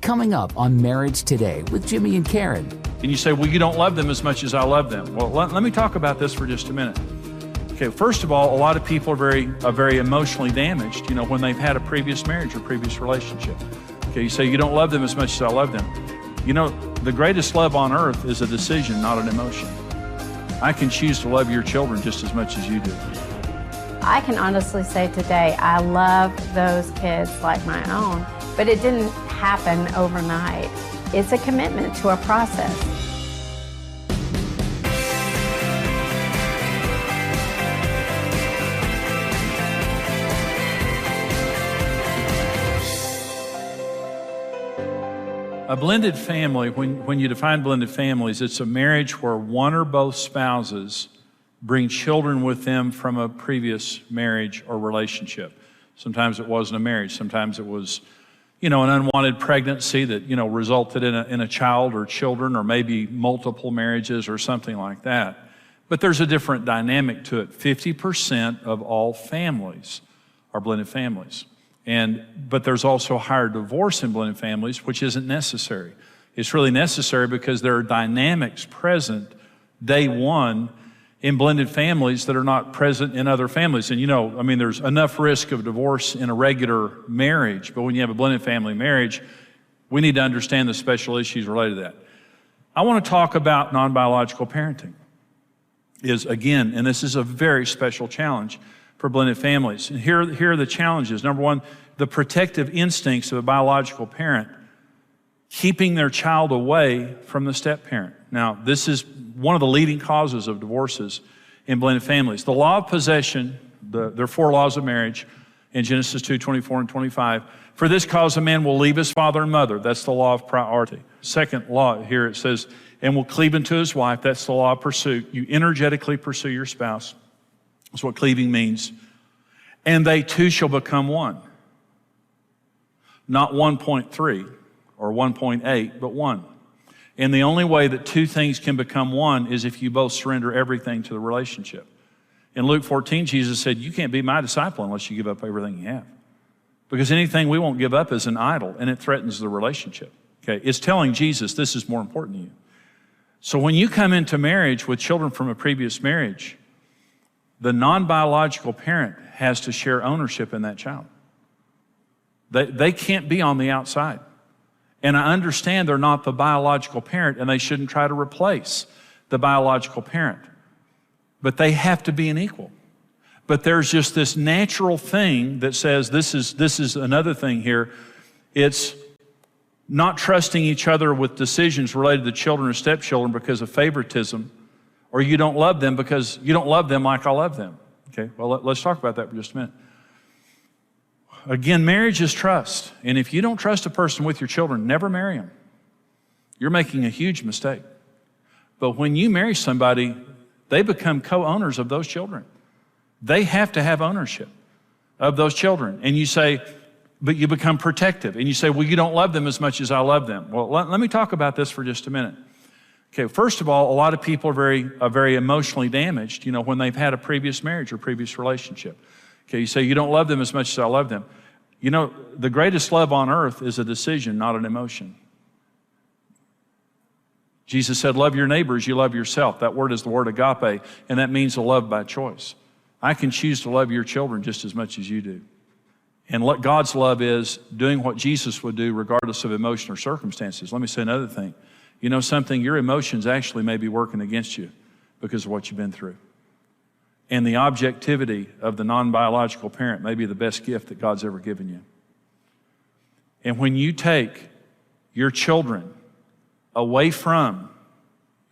Coming up on Marriage Today with Jimmy and Karen. And you say, well, you don't love them as much as I love them. Well, let me talk about this for just a minute. Okay, first of all, a lot of people are very emotionally damaged, when they've had a previous marriage or previous relationship. Okay, you say, you don't love them as much as I love them. The greatest love on earth is a decision, not an emotion. I can choose to love your children just as much as you do. I can honestly say today, I love those kids like my own, but it didn't happen overnight. It's a commitment to a process. A blended family, when you define blended families, it's a marriage where one or both spouses bring children with them from a previous marriage or relationship. Sometimes it wasn't a marriage. Sometimes it was, an unwanted pregnancy that, resulted in a child or children, or maybe multiple marriages or something like that. But there's a different dynamic to it. 50% of all families are blended families. But there's also higher divorce in blended families, which isn't necessary. It's really necessary because there are dynamics present day one in blended families that are not present in other families. And there's enough risk of divorce in a regular marriage, but when you have a blended family marriage, we need to understand the special issues related to that. I want to talk about non-biological parenting. And this is a very special challenge for blended families. And here are the challenges. Number one, the protective instincts of a biological parent keeping their child away from the step-parent. Now, this is one of the leading causes of divorces in blended families. The law of possession, there are 4 laws of marriage in Genesis 2:24 and 25. For this cause a man will leave his father and mother. That's the law of priority. Second law here, it says, and will cleave unto his wife. That's the law of pursuit. You energetically pursue your spouse. That's what cleaving means. And they two shall become one. Not 1.3 or 1.8, but one. And the only way that two things can become one is if you both surrender everything to the relationship. In Luke 14, Jesus said, you can't be my disciple unless you give up everything you have. Because anything we won't give up is an idol, and it threatens the relationship. Okay, it's telling Jesus this is more important to you. So when you come into marriage with children from a previous marriage, the non-biological parent has to share ownership in that child. They can't be on the outside. And I understand they're not the biological parent, and they shouldn't try to replace the biological parent. But they have to be an equal. But there's just this natural thing that says this is another thing here. It's not trusting each other with decisions related to children or stepchildren because of favoritism, or you don't love them because you don't love them like I love them. Okay, well, let's talk about that for just a minute. Again, marriage is trust. And if you don't trust a person with your children, never marry them. You're making a huge mistake. But when you marry somebody, they become co-owners of those children. They have to have ownership of those children. And you say, but you become protective. And you say, well, you don't love them as much as I love them. Well, let me talk about this for just a minute. Okay, first of all, a lot of people are very emotionally damaged, when they've had a previous marriage or previous relationship. Okay, you say, you don't love them as much as I love them. The greatest love on earth is a decision, not an emotion. Jesus said, love your neighbor as you love yourself. That word is the word agape, and that means a love by choice. I can choose to love your children just as much as you do. And what God's love is doing what Jesus would do regardless of emotion or circumstances. Let me say another thing. You know something? Your emotions actually may be working against you because of what you've been through. And the objectivity of the non-biological parent may be the best gift that God's ever given you. And when you take your children away from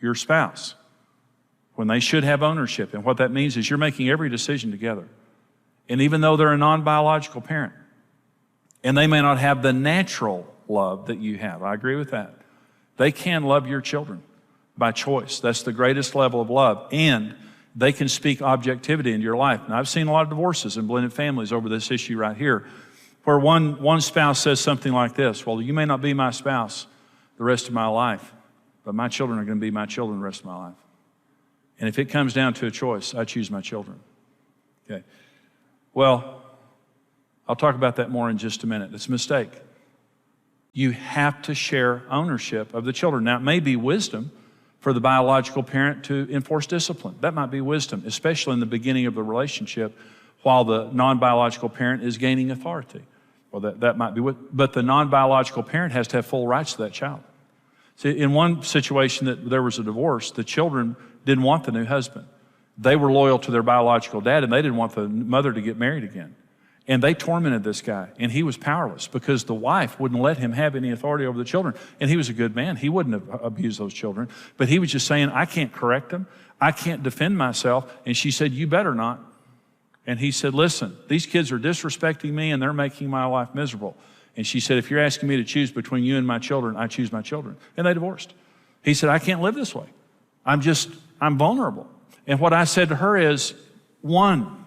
your spouse, when they should have ownership, and what that means is you're making every decision together. And even though they're a non-biological parent, and they may not have the natural love that you have, I agree with that. They can love your children by choice. That's the greatest level of love. And they can speak objectivity into your life. Now, I've seen a lot of divorces in blended families over this issue right here, where one spouse says something like this, well, you may not be my spouse the rest of my life, but my children are going to be my children the rest of my life. And if it comes down to a choice, I choose my children. Okay. Well, I'll talk about that more in just a minute. It's a mistake. You have to share ownership of the children. Now, it may be wisdom for the biological parent to enforce discipline. That might be wisdom, especially in the beginning of the relationship while the non-biological parent is gaining authority. Well, that might be but the non-biological parent has to have full rights to that child. See, in one situation that there was a divorce, the children didn't want the new husband. They were loyal to their biological dad, and they didn't want the mother to get married again. And they tormented this guy, and he was powerless because the wife wouldn't let him have any authority over the children. And he was a good man. He wouldn't have abused those children. But he was just saying, I can't correct them. I can't defend myself. And she said, you better not. And he said, listen, these kids are disrespecting me, and they're making my life miserable. And she said, if you're asking me to choose between you and my children, I choose my children. And they divorced. He said, I can't live this way. I'm vulnerable. And what I said to her is, one,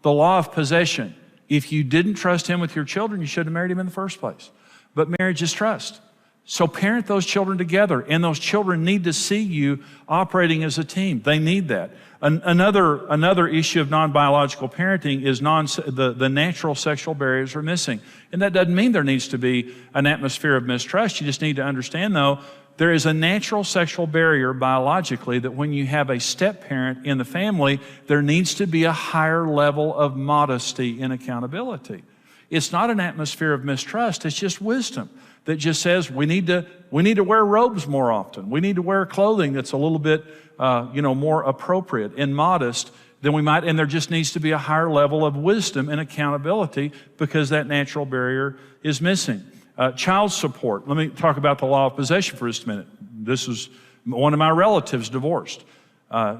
the law of possession. If you didn't trust him with your children, you should have married him in the first place. But marriage is trust. So parent those children together, and those children need to see you operating as a team. They need that. Another issue of non-biological parenting is the natural sexual barriers are missing. And that doesn't mean there needs to be an atmosphere of mistrust. You just need to understand, though, there is a natural sexual barrier biologically that when you have a step-parent in the family, there needs to be a higher level of modesty and accountability. It's not an atmosphere of mistrust, it's just wisdom that just says we need to wear robes more often. We need to wear clothing that's a little bit more appropriate and modest than we might, and there just needs to be a higher level of wisdom and accountability because that natural barrier is missing. Child support. Let me talk about the law of possession for just a minute. This is one of my relatives divorced.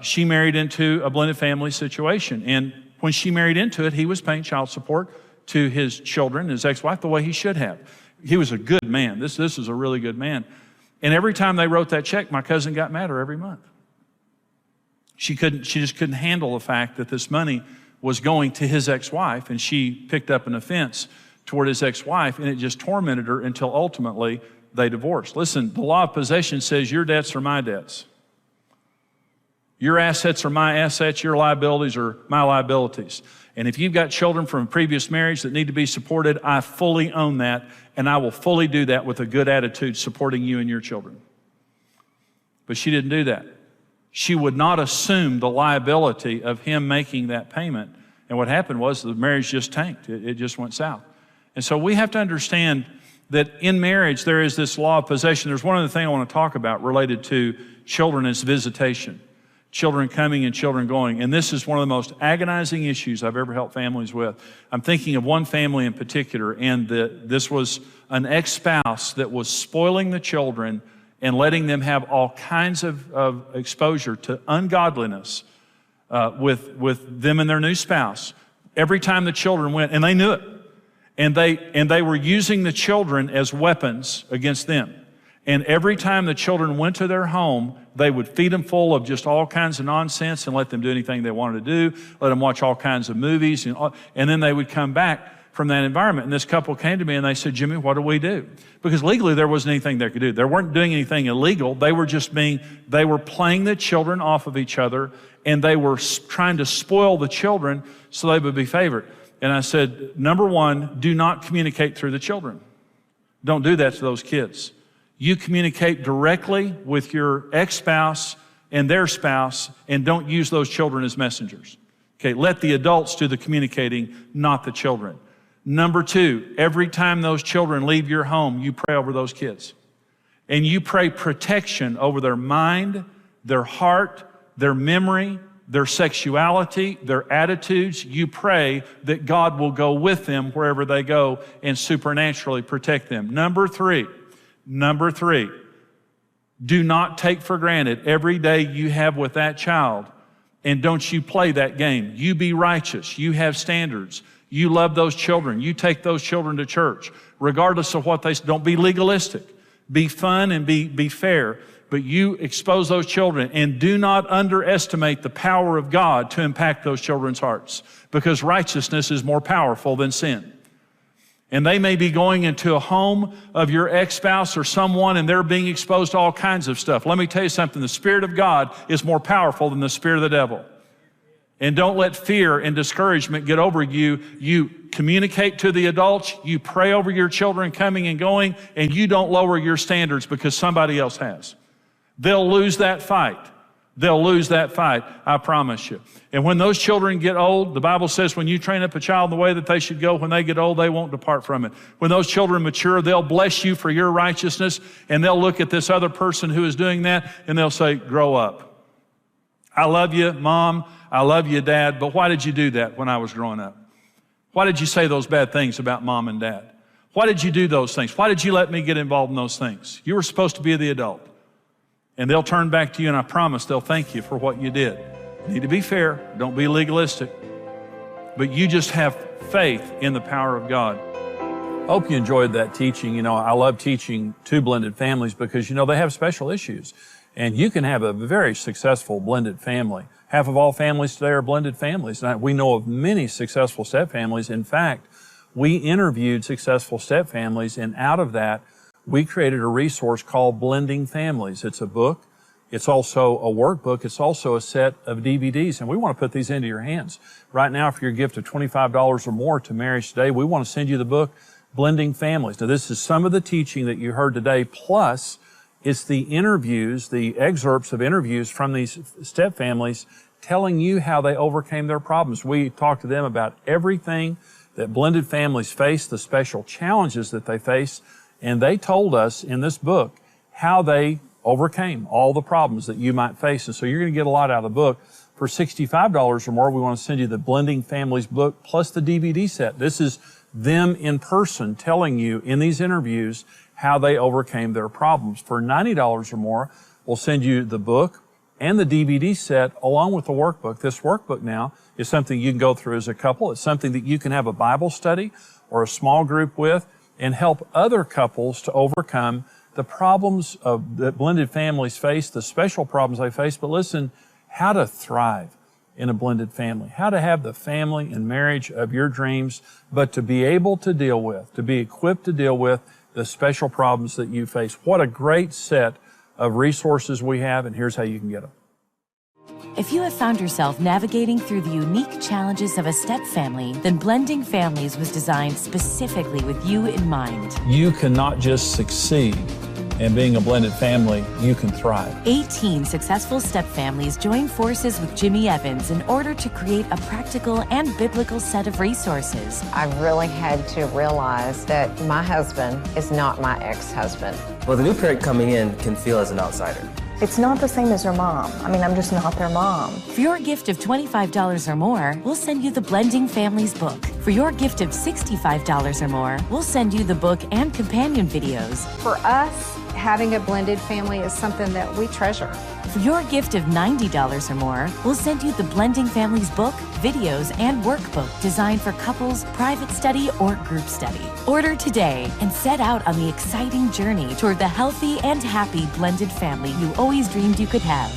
She married into a blended family situation, and when she married into it, he was paying child support to his children, his ex-wife, the way he should have. He was a good man. This is a really good man. And every time they wrote that check, my cousin got madder every month. She just couldn't handle the fact that this money was going to his ex-wife, and she picked up an offense toward his ex-wife, and it just tormented her until ultimately they divorced. Listen, the law of possession says your debts are my debts. Your assets are my assets, your liabilities are my liabilities. And if you've got children from a previous marriage that need to be supported, I fully own that, and I will fully do that with a good attitude, supporting you and your children. But she didn't do that. She would not assume the liability of him making that payment. And what happened was the marriage just tanked. It just went south. And so we have to understand that in marriage, there is this law of possession. There's one other thing I want to talk about related to children is visitation. Children coming and children going. And this is one of the most agonizing issues I've ever helped families with. I'm thinking of one family in particular, and this was an ex-spouse that was spoiling the children and letting them have all kinds of exposure to ungodliness with them and their new spouse. Every time the children went, and they knew it, and they were using the children as weapons against them. And every time the children went to their home, they would feed them full of just all kinds of nonsense and let them do anything they wanted to do, let them watch all kinds of movies, and then they would come back from that environment. And this couple came to me and they said, Jimmy, what do we do? Because legally there wasn't anything they could do. They weren't doing anything illegal. They were playing the children off of each other, and they were trying to spoil the children so they would be favored. And I said, number one, do not communicate through the children. Don't do that to those kids. You communicate directly with your ex-spouse and their spouse, and don't use those children as messengers. Okay, let the adults do the communicating, not the children. Number two, every time those children leave your home, you pray over those kids. And you pray protection over their mind, their heart, their memory, their sexuality, their attitudes. You pray that God will go with them wherever they go and supernaturally protect them. Number three, do not take for granted every day you have with that child, and don't you play that game. You be righteous. You have standards. You love those children. You take those children to church, regardless of what they say. Don't be legalistic. Be fun and be fair, but you expose those children, and do not underestimate the power of God to impact those children's hearts, because righteousness is more powerful than sin. And they may be going into a home of your ex-spouse or someone, and they're being exposed to all kinds of stuff. Let me tell you something. The Spirit of God is more powerful than the spirit of the devil. And don't let fear and discouragement get over you. You communicate to the adults, you pray over your children coming and going, and you don't lower your standards because somebody else has. They'll lose that fight. They'll lose that fight, I promise you. And when those children get old, the Bible says when you train up a child in the way that they should go, when they get old, they won't depart from it. When those children mature, they'll bless you for your righteousness, and they'll look at this other person who is doing that, and they'll say, grow up. I love you, Mom. I love you, Dad, but why did you do that when I was growing up? Why did you say those bad things about Mom and Dad? Why did you do those things? Why did you let me get involved in those things? You were supposed to be the adult. And they'll turn back to you, and I promise they'll thank you for what you did. You need to be fair. Don't be legalistic. But you just have faith in the power of God. I hope you enjoyed that teaching. You know, I love teaching to blended families because, you know, they have special issues. And you can have a very successful blended family. Half of all families today are blended families. And we know of many successful step families. In fact, we interviewed successful step families, and out of that, we created a resource called Blending Families. It's a book. It's also a workbook. It's also a set of DVDs, and we want to put these into your hands. Right now, for your gift of $25 or more to Marriage Today, we want to send you the book, Blending Families. Now, this is some of the teaching that you heard today, plus it's the interviews, the excerpts of interviews from these step families telling you how they overcame their problems. We talked to them about everything that blended families face, the special challenges that they face, and they told us in this book how they overcame all the problems that you might face. And so you're going to get a lot out of the book. For $65 or more, we want to send you the Blending Families book plus the DVD set. This is them in person telling you in these interviews how they overcame their problems. For $90 or more, we'll send you the book and the DVD set along with the workbook. This workbook now is something you can go through as a couple. It's something that you can have a Bible study or a small group with and help other couples to overcome the problems that blended families face, the special problems they face. But listen, how to thrive in a blended family, how to have the family and marriage of your dreams, but to be able to deal with, to be equipped to deal with the special problems that you face. What a great set of resources we have, and here's how you can get them. If you have found yourself navigating through the unique challenges of a step family, then Blending Families was designed specifically with you in mind. You cannot just succeed in being a blended family, you can thrive. 18 successful step families joined forces with Jimmy Evans in order to create a practical and biblical set of resources. I really had to realize that my husband is not my ex-husband. Well, the new parent coming in can feel as an outsider. It's not the same as your mom. I mean, I'm just not their mom. For your gift of $25 or more, we'll send you the Blending Families book. For your gift of $65 or more, we'll send you the book and companion videos. For us, having a blended family is something that we treasure. For your gift of $90 or more, we'll send you the Blending Families book, videos, and workbook designed for couples, private study, or group study. Order today and set out on the exciting journey toward the healthy and happy blended family you always dreamed you could have.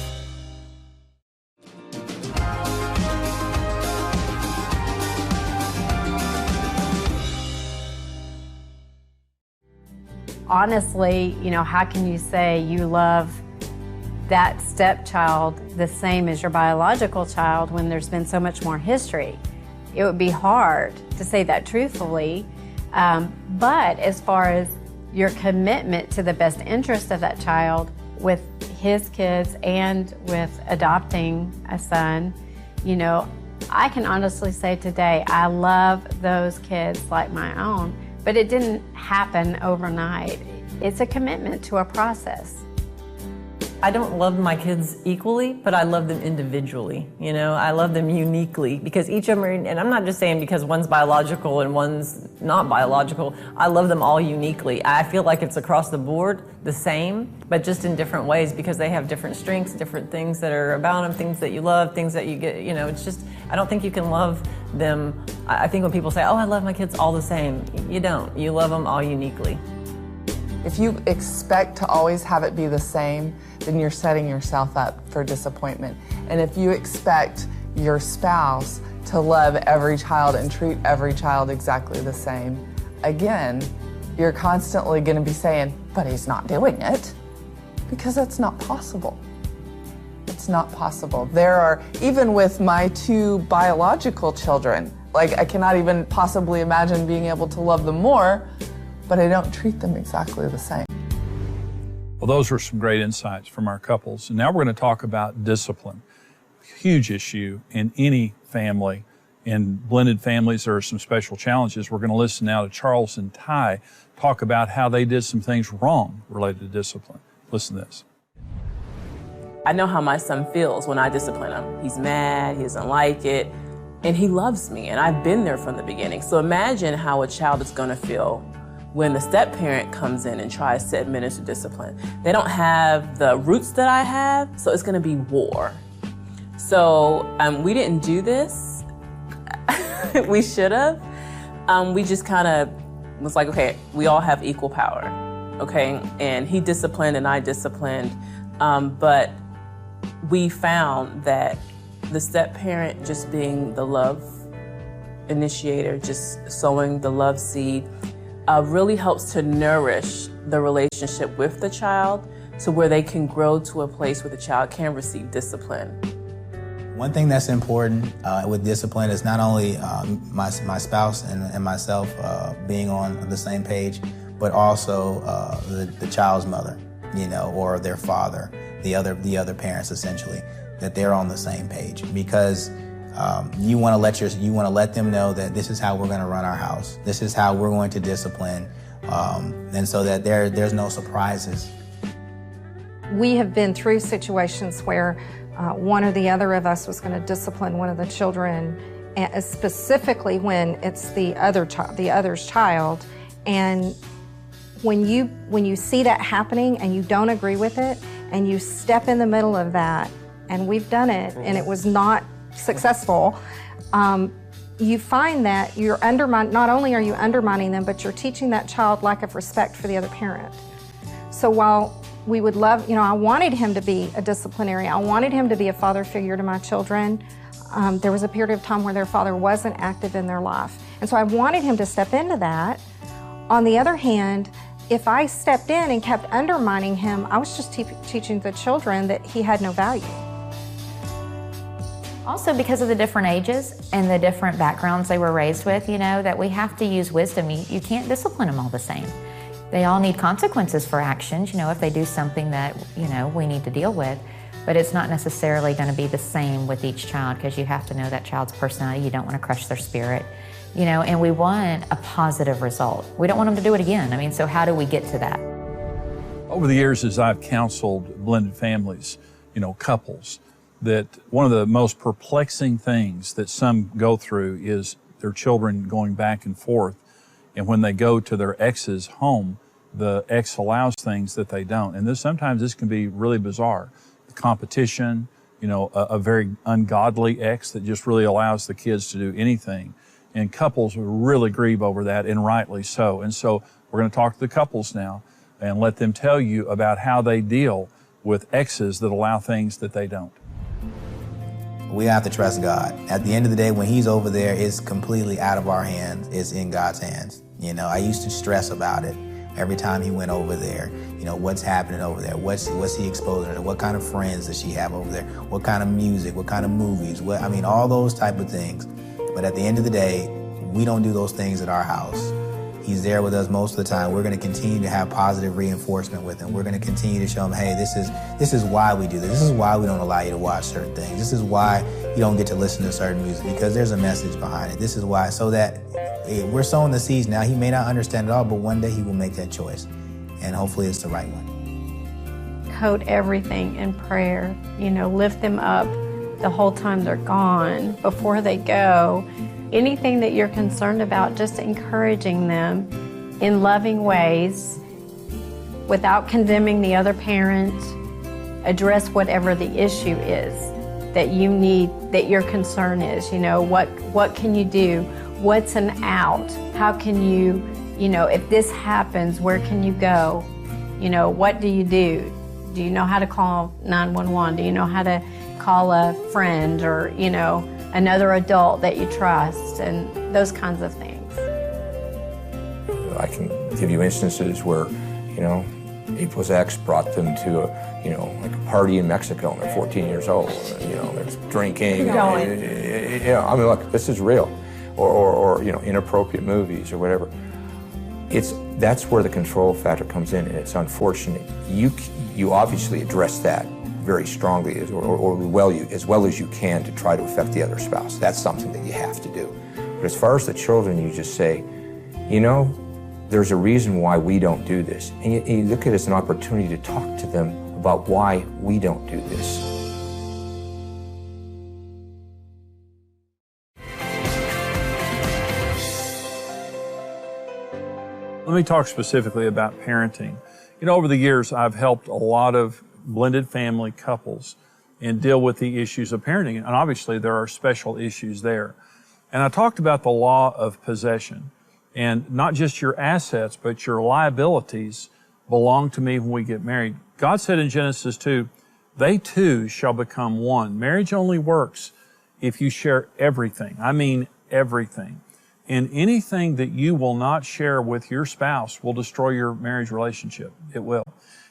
Honestly, you know, how can you say you love that stepchild the same as your biological child when there's been so much more history? It would be hard to say that truthfully, but as far as your commitment to the best interest of that child with his kids and with adopting a son, you know, I can honestly say today I love those kids like my own. But it didn't happen overnight. It's a commitment to a process. I don't love my kids equally, but I love them individually. You know, I love them uniquely because each of them are, and I'm not just saying because one's biological and one's not biological. I love them all uniquely. I feel like it's across the board the same, but just in different ways because they have different strengths, different things that are about them, things that you love, things that you get, you know, it's just, I don't think you can love them. I think when people say, oh, I love my kids all the same, you don't. You love them all uniquely. If you expect to always have it be the same, then you're setting yourself up for disappointment. And if you expect your spouse to love every child and treat every child exactly the same, again, you're constantly going to be saying, but he's not doing it, because that's not possible. It's not possible. There are, even with my 2 biological children, like I cannot even possibly imagine being able to love them more, but I don't treat them exactly the same. Well, those were some great insights from our couples. And now we're going to talk about discipline. Huge issue in any family. In blended families, there are some special challenges. We're going to listen now to Charles and Ty talk about how they did some things wrong related to discipline. Listen to this. I know how my son feels when I discipline him. He's mad, he doesn't like it, and he loves me, and I've been there from the beginning. So imagine how a child is going to feel when the step-parent comes in and tries to administer discipline. They don't have the roots that I have, so it's going to be war. So we didn't do this. We should have. We just kind of was like, okay, we all have equal power, okay? And he disciplined and I disciplined, but we found that the step-parent just being the love initiator, just sowing the love seed, really helps to nourish the relationship with the child to where they can grow to a place where the child can receive discipline. One thing that's important with discipline is not only my spouse and myself being on the same page, but also the child's mother, or their father, the other parents essentially, that they're on the same page, because you want to let them know that this is how we're going to run our house, this is how we're going to discipline, and so that there's no surprises. We have been through situations where one or the other of us was going to discipline one of the children, and specifically when it's the other's child. And when you see that happening and you don't agree with it, and you step in the middle of that, and we've done it, and it was not successful, you find that you're not only are you undermining them, but you're teaching that child lack of respect for the other parent. So while we would love, I wanted him to be a disciplinary. I wanted him to be a father figure to my children. There was a period of time where their father wasn't active in their life. And so I wanted him to step into that. On the other hand, if I stepped in and kept undermining him, I was just teaching the children that he had no value. Also, because of the different ages and the different backgrounds they were raised with, that we have to use wisdom. You can't discipline them all the same. They all need consequences for actions, if they do something that, we need to deal with. But it's not necessarily going to be the same with each child, because you have to know that child's personality. You don't want to crush their spirit, and we want a positive result. We don't want them to do it again. So how do we get to that? Over the years, as I've counseled blended families, couples, that one of the most perplexing things that some go through is their children going back and forth. And when they go to their ex's home, the ex allows things that they don't. And sometimes this can be really bizarre. The competition, a very ungodly ex that just really allows the kids to do anything. And couples really grieve over that, and rightly so. And so we're going to talk to the couples now and let them tell you about how they deal with exes that allow things that they don't. We have to trust God. At the end of the day, when he's over there, it's completely out of our hands. It's in God's hands. I used to stress about it every time he went over there. What's happening over there? What's he exposing her to? What kind of friends does she have over there? What kind of music? What kind of movies? All those type of things. But at the end of the day, we don't do those things at our house. He's there with us most of the time. We're going to continue to have positive reinforcement with him. We're going to continue to show him, hey, this is why we do this. This is why we don't allow you to watch certain things. This is why you don't get to listen to certain music, because there's a message behind it. This is why, so that we're sowing the seeds now. He may not understand it all, but one day he will make that choice, and hopefully it's the right one. Coat everything in prayer. Lift them up the whole time they're gone, before they go. Anything that you're concerned about, just encouraging them in loving ways without condemning the other parent. Address whatever the issue is that you need, that your concern is. What can you do? What's an out? How can you, if this happens, where can you go? What do you do? Do you know how to call 911? Do you know how to call a friend or, another adult that you trust, and those kinds of things? I can give you instances where, April's ex brought them to like a party in Mexico, and they're 14 years old. There's drinking. I mean, look, this is real. Or inappropriate movies or whatever. That's where the control factor comes in, and it's unfortunate. You obviously address that very strongly, as well as you can, to try to affect the other spouse. That's something that you have to do. But as far as the children, you just say, there's a reason why we don't do this. And you look at it as an opportunity to talk to them about why we don't do this. Let me talk specifically about parenting. Over the years, I've helped a lot of blended family couples and deal with the issues of parenting. And obviously, there are special issues there. And I talked about the law of possession. And not just your assets, but your liabilities belong to me when we get married. God said in Genesis 2, they two shall become one. Marriage only works if you share everything. I mean everything. And anything that you will not share with your spouse will destroy your marriage relationship. It will.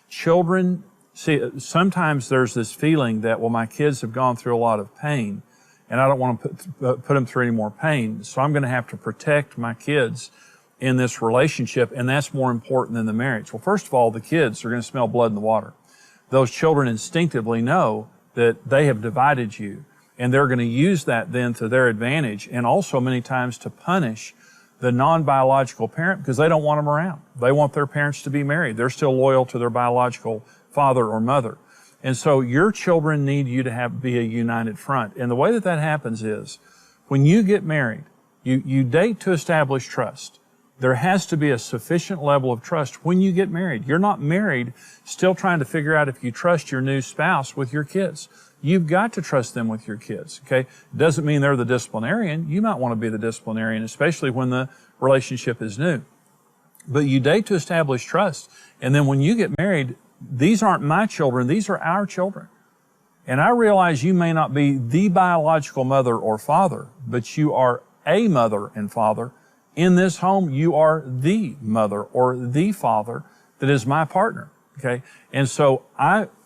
Children, see, sometimes there's this feeling that, well, my kids have gone through a lot of pain, and I don't want to put them through any more pain, so I'm going to have to protect my kids in this relationship, and that's more important than the marriage. Well, first of all, the kids are going to smell blood in the water. Those children instinctively know that they have divided you, and they're going to use that then to their advantage, and also many times to punish the non-biological parent because they don't want them around. They want their parents to be married. They're still loyal to their biological father or mother. And so your children need you to be a united front. And the way that happens is when you get married, you date to establish trust. There has to be a sufficient level of trust when you get married. You're not married still trying to figure out if you trust your new spouse with your kids. You've got to trust them with your kids, okay? It doesn't mean they're the disciplinarian. You might want to be the disciplinarian, especially when the relationship is new. But you date to establish trust. And then when you get married, these aren't my children, these are our children. And I realize you may not be the biological mother or father, but you are a mother and father. In this home, you are the mother or the father that is my partner, okay? And so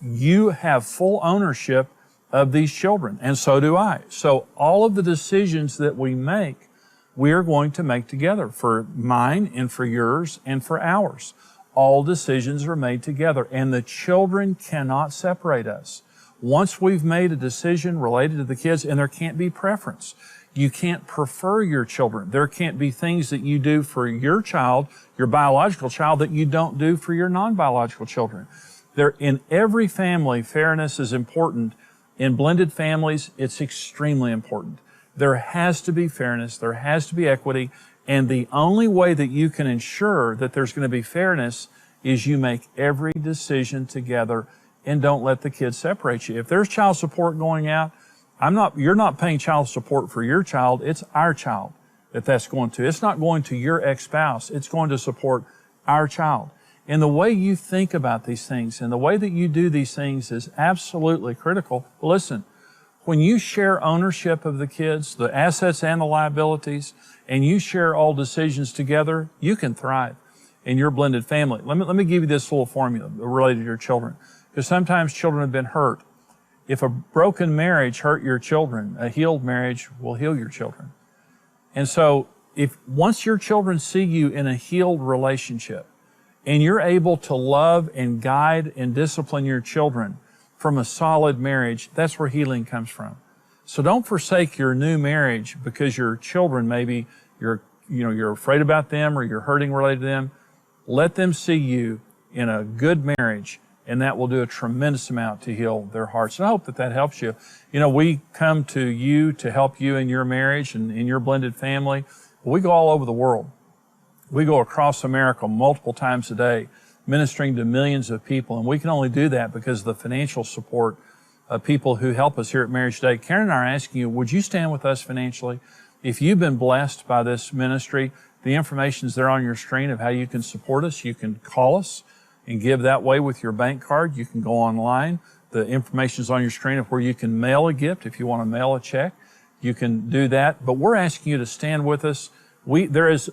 you have full ownership of these children, and so do I. So all of the decisions that we make, we are going to make together, for mine and for yours and for ours. All decisions are made together, and the children cannot separate us. Once we've made a decision related to the kids, and there can't be preference. You can't prefer your children. There can't be things that you do for your child, your biological child, that you don't do for your non-biological children. In every family, fairness is important. In blended families, it's extremely important. There has to be fairness, there has to be equity, and the only way that you can ensure that there's going to be fairness is you make every decision together and don't let the kids separate you. If there's child support going out, you're not paying child support for your child, it's our child that's going to. It's not going to your ex-spouse, it's going to support our child. And the way you think about these things and the way that you do these things is absolutely critical. Listen, when you share ownership of the kids, the assets and the liabilities, and you share all decisions together, you can thrive in your blended family. Let me give you this little formula related to your children, because sometimes children have been hurt. If a broken marriage hurt your children, a healed marriage will heal your children. And so once your children see you in a healed relationship, and you're able to love and guide and discipline your children from a solid marriage, that's where healing comes from. So don't forsake your new marriage because your children, maybe you're afraid about them or you're hurting related to them. Let them see you in a good marriage, and that will do a tremendous amount to heal their hearts. And I hope that helps you. We come to you to help you in your marriage and in your blended family. We go all over the world. We go across America multiple times a day, ministering to millions of people, and we can only do that because of the financial support of people who help us here at Marriage Today. Karen and I are asking you, would you stand with us financially? If you've been blessed by this ministry, the information is there on your screen of how you can support us. You can call us and give that way with your bank card. You can go online. The information is on your screen of where you can mail a gift. If you want to mail a check, you can do that. But we're asking you to stand with us There is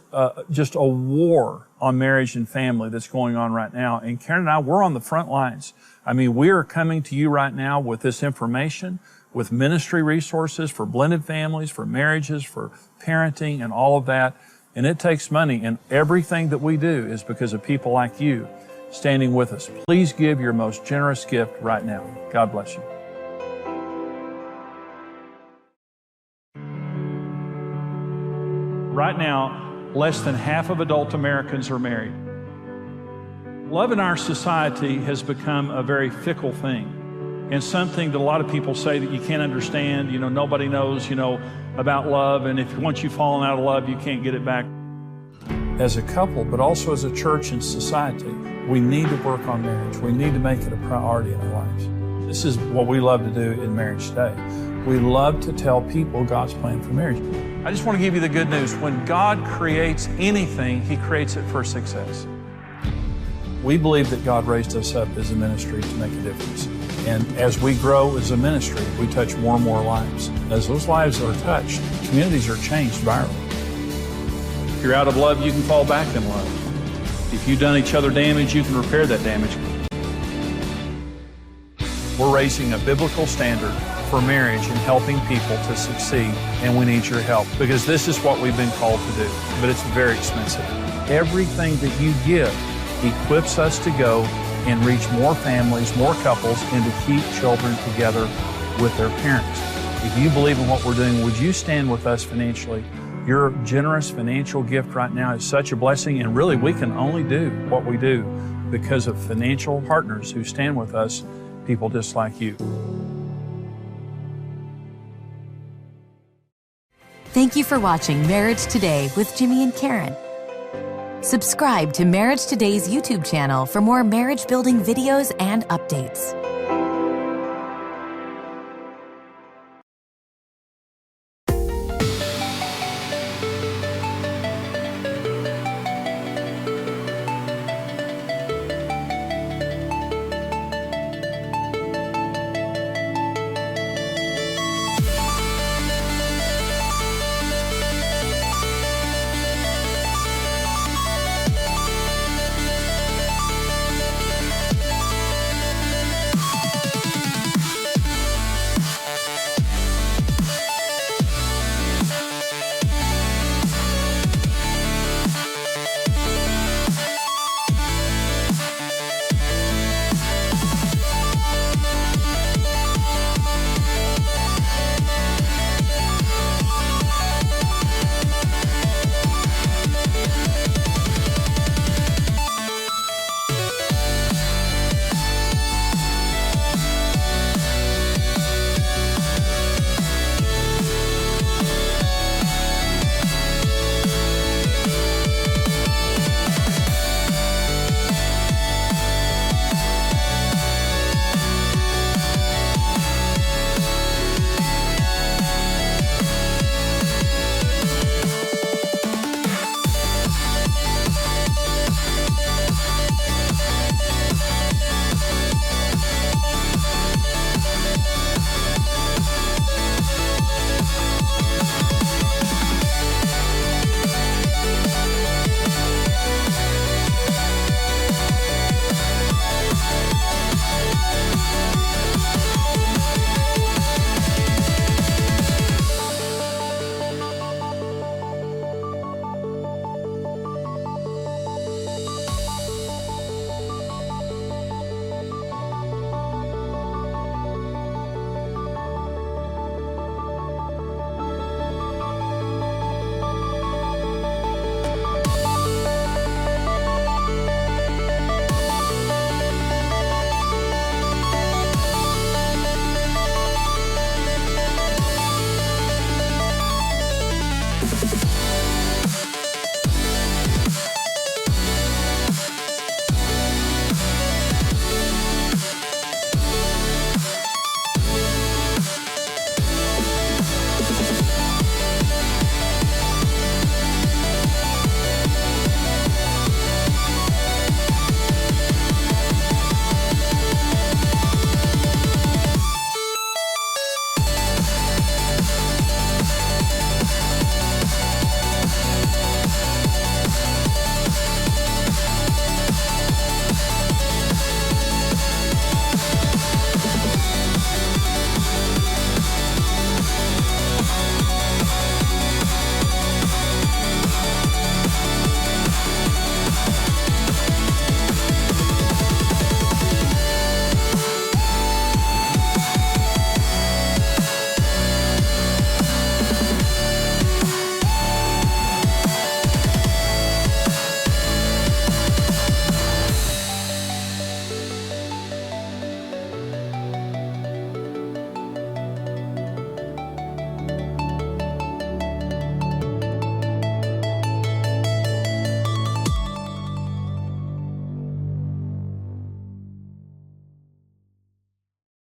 just a war on marriage and family that's going on right now. And Karen and I, we're on the front lines. I mean, we are coming to you right now with this information, with ministry resources for blended families, for marriages, for parenting, and all of that. And it takes money. And everything that we do is because of people like you standing with us. Please give your most generous gift right now. God bless you. Right now, less than half of adult Americans are married. Love in our society has become a very fickle thing, and something that a lot of people say that you can't understand. Nobody knows, about love, and if once you've fallen out of love, you can't get it back. As a couple, but also as a church and society, we need to work on marriage. We need to make it a priority in our lives. This is what we love to do in Marriage Today. We love to tell people God's plan for marriage. I just want to give you the good news. When God creates anything, He creates it for success. We believe that God raised us up as a ministry to make a difference. And as we grow as a ministry, we touch more and more lives. As those lives are touched, communities are changed virally. If you're out of love, you can fall back in love. If you've done each other damage, you can repair that damage. We're raising a biblical standard for marriage and helping people to succeed, and we need your help because this is what we've been called to do, but it's very expensive. Everything that you give equips us to go and reach more families, more couples, and to keep children together with their parents. If you believe in what we're doing, would you stand with us financially? Your generous financial gift right now is such a blessing, and really we can only do what we do because of financial partners who stand with us, people just like you. Thank you for watching Marriage Today with Jimmy and Karen. Subscribe to Marriage Today's YouTube channel for more marriage-building videos and updates.